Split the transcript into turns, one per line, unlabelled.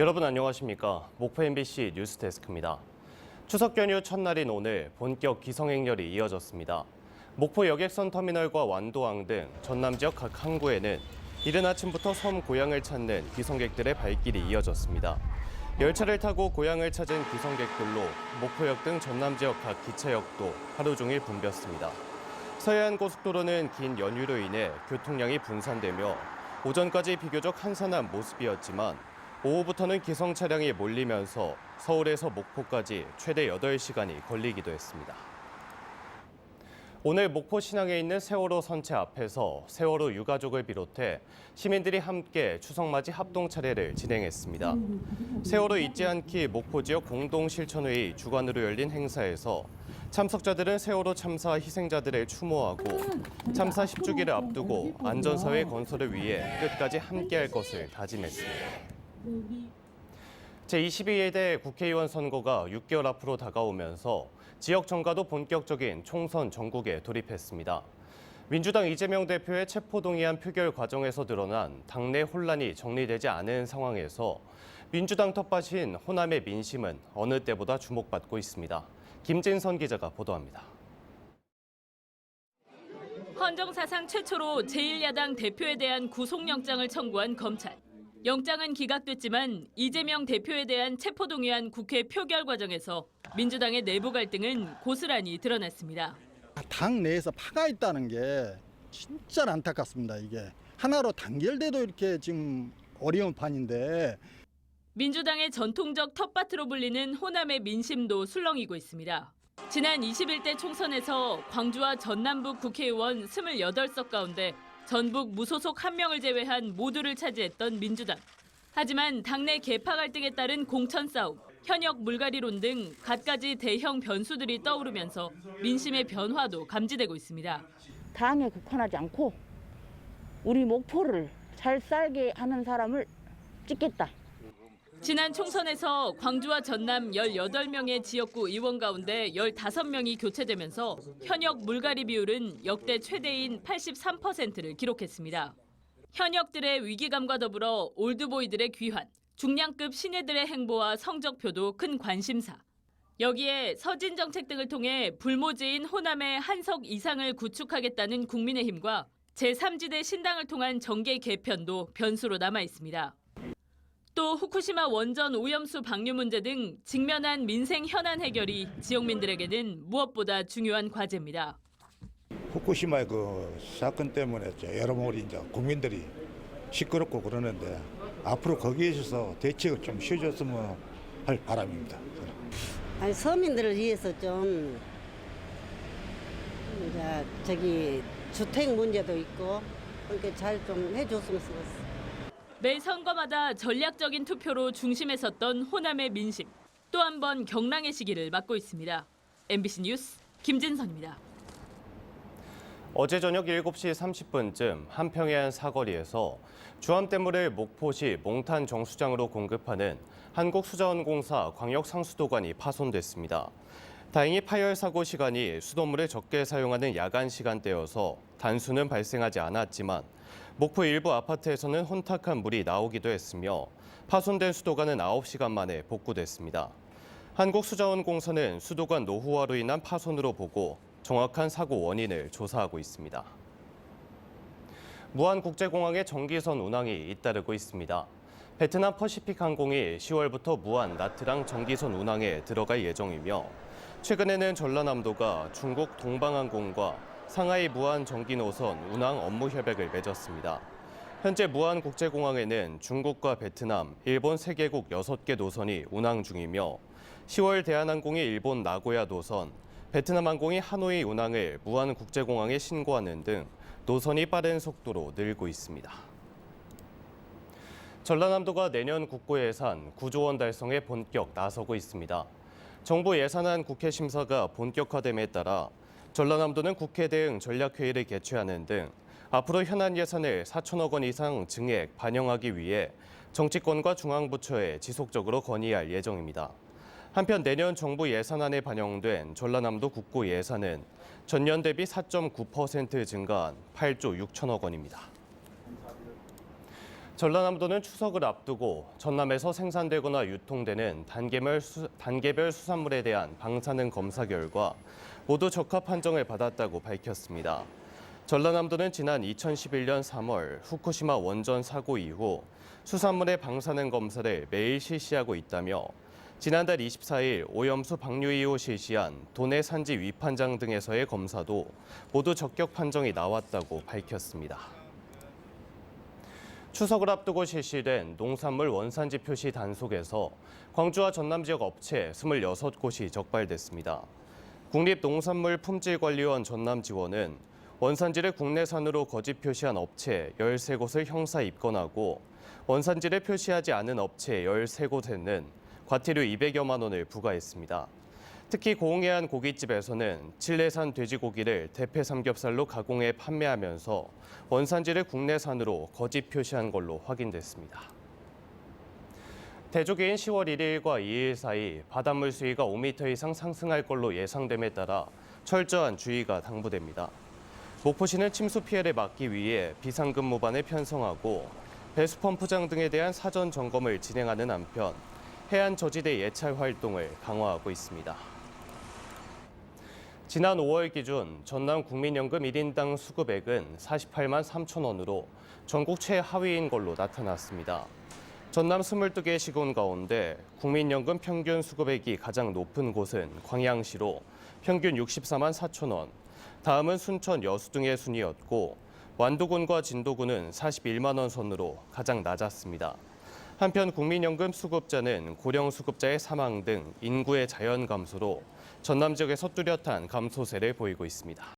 여러분 안녕하십니까? 목포 MBC 뉴스데스크입니다. 추석 연휴 첫날인 오늘 본격 기성행렬이 이어졌습니다. 목포 여객선 터미널과 완도항 등 전남 지역 각 항구에는 이른 아침부터 섬 고향을 찾는 귀성객들의 발길이 이어졌습니다. 열차를 타고 고향을 찾은 귀성객들로 목포역 등 전남 지역 각 기차역도 하루 종일 붐볐습니다. 서해안 고속도로는 긴 연휴로 인해 교통량이 분산되며 오전까지 비교적 한산한 모습이었지만 오후부터는 기성 차량이 몰리면서 서울에서 목포까지 최대 8시간이 걸리기도 했습니다. 오늘 목포 신항에 있는 세월호 선체 앞에서 세월호 유가족을 비롯해 시민들이 함께 추석맞이 합동 차례를 진행했습니다. 세월호 잊지 않기 목포 지역 공동실천회의 주관으로 열린 행사에서 참석자들은 세월호 참사 희생자들을 추모하고 참사 10주기를 앞두고 안전사회 건설을 위해 끝까지 함께할 것을 다짐했습니다. 제22대 국회의원 선거가 6개월 앞으로 다가오면서 지역 정가도 본격적인 총선 전국에 돌입했습니다. 민주당 이재명 대표의 체포동의안 표결 과정에서 드러난 당내 혼란이 정리되지 않은 상황에서 민주당 텃밭인 호남의 민심은 어느 때보다 주목받고 있습니다. 김진선 기자가 보도합니다.
헌정사상 최초로 제1야당 대표에 대한 구속영장을 청구한 검찰. 영장은 기각됐지만 이재명 대표에 대한 체포동의안 국회 표결 과정에서 민주당의 내부 갈등은 고스란히 드러났습니다.
당 내에서 파가 있다는 게 진짜 안타깝습니다. 이게 하나로 단결돼도 이렇게 지금 어려운 판인데.
민주당의 전통적 텃밭으로 불리는 호남의 민심도 술렁이고 있습니다. 지난 21대 총선에서 광주와 전남북 국회의원 28석 가운데 전북 무소속 1명을 제외한 모두를 차지했던 민주당. 하지만 당내 계파 갈등에 따른 공천 싸움, 현역 물갈이론 등 갖가지 대형 변수들이 떠오르면서 민심의 변화도 감지되고 있습니다.
당에 국한하지 않고 우리 목포를 잘 살게 하는 사람을 찍겠다.
지난 총선에서 광주와 전남 18명의 지역구 의원 가운데 15명이 교체되면서 현역 물갈이 비율은 역대 최대인 83%를 기록했습니다. 현역들의 위기감과 더불어 올드보이들의 귀환, 중량급 신예들의 행보와 성적표도 큰 관심사. 여기에 서진 정책 등을 통해 불모지인 호남의 한석 이상을 구축하겠다는 국민의힘과 제3지대 신당을 통한 정계 개편도 변수로 남아 있습니다. 또 후쿠시마 원전 오염수 방류 문제 등 직면한 민생 현안 해결이 지역민들에게는 무엇보다 중요한 과제입니다.
후쿠시마의 그 사건 때문에 여러모로 이제 국민들이 시끄럽고 그러는데 앞으로 거기에 있어서 대책을 좀 쉬어줬으면 할 바람입니다.
아니, 서민들을 위해서 좀 이제 저기 주택 문제도 있고 그렇게 잘 좀 해줬으면 좋겠어요.
매 선거마다 전략적인 투표로 중심에 섰던 호남의 민심. 또 한 번 경랑의 시기를 맞고 있습니다. MBC 뉴스 김진선입니다.
어제 저녁 7시 30분쯤 한평해안 사거리에서 주암댐물을 목포시 몽탄 정수장으로 공급하는 한국수자원공사 광역상수도관이 파손됐습니다. 다행히 파열 사고 시간이 수돗물을 적게 사용하는 야간 시간대여서 단수는 발생하지 않았지만 목포 일부 아파트에서는 혼탁한 물이 나오기도 했으며 파손된 수도관은 9시간 만에 복구됐습니다. 한국수자원공사는 수도관 노후화로 인한 파손으로 보고 정확한 사고 원인을 조사하고 있습니다. 무안국제공항의 정기선 운항이 잇따르고 있습니다. 베트남 퍼시픽항공이 10월부터 무안 나트랑 정기선 운항에 들어갈 예정이며 최근에는 전라남도가 중국 동방항공과 상하이 무안 정기 노선 운항 업무 협약을 맺었습니다. 현재 무안국제공항에는 중국과 베트남, 일본 3개국 6개 노선이 운항 중이며 10월 대한항공이 일본 나고야 노선, 베트남 항공이 하노이 운항을 무안국제공항에 신고하는 등 노선이 빠른 속도로 늘고 있습니다. 전라남도가 내년 국고 예산 9조 원 달성에 본격 나서고 있습니다. 정부 예산안 국회 심사가 본격화됨에 따라 전라남도는 국회 대응 전략회의를 개최하는 등 앞으로 현안 예산을 4천억 원 이상 증액 반영하기 위해 정치권과 중앙부처에 지속적으로 건의할 예정입니다. 한편 내년 정부 예산안에 반영된 전라남도 국고 예산은 전년 대비 4.9% 증가한 8조 6천억 원입니다. 전라남도는 추석을 앞두고 전남에서 생산되거나 유통되는 단계별 수산물에 대한 방사능 검사 결과 모두 적합 판정을 받았다고 밝혔습니다. 전라남도는 지난 2011년 3월 후쿠시마 원전 사고 이후 수산물의 방사능 검사를 매일 실시하고 있다며 지난달 24일 오염수 방류 이후 실시한 도내 산지 위판장 등에서의 검사도 모두 적격 판정이 나왔다고 밝혔습니다. 추석을 앞두고 실시된 농산물 원산지 표시 단속에서 광주와 전남 지역 업체 26곳이 적발됐습니다. 국립농산물품질관리원 전남지원은 원산지를 국내산으로 거짓 표시한 업체 13곳을 형사 입건하고 원산지를 표시하지 않은 업체 13곳에는 과태료 200여만 원을 부과했습니다. 특히 고흥해안 고깃집에서는 칠레산 돼지고기를 대패 삼겹살로 가공해 판매하면서 원산지를 국내산으로 거짓 표시한 걸로 확인됐습니다. 대조기인 10월 1일과 2일 사이 바닷물 수위가 5m 이상 상승할 걸로 예상됨에 따라 철저한 주의가 당부됩니다. 목포시는 침수 피해를 막기 위해 비상금 모반을 편성하고 배수 펌프장 등에 대한 사전 점검을 진행하는 한편 해안 저지대 예찰 활동을 강화하고 있습니다. 지난 5월 기준 전남 국민연금 1인당 수급액은 48만 3천 원으로 전국 최하위인 걸로 나타났습니다. 전남 22개 시군 가운데 국민연금 평균 수급액이 가장 높은 곳은 광양시로 평균 64만 4천 원, 다음은 순천, 여수 등의 순이었고 완도군과 진도군은 41만 원 선으로 가장 낮았습니다. 한편 국민연금 수급자는 고령 수급자의 사망 등 인구의 자연 감소로 전남 지역에서 뚜렷한 감소세를 보이고 있습니다.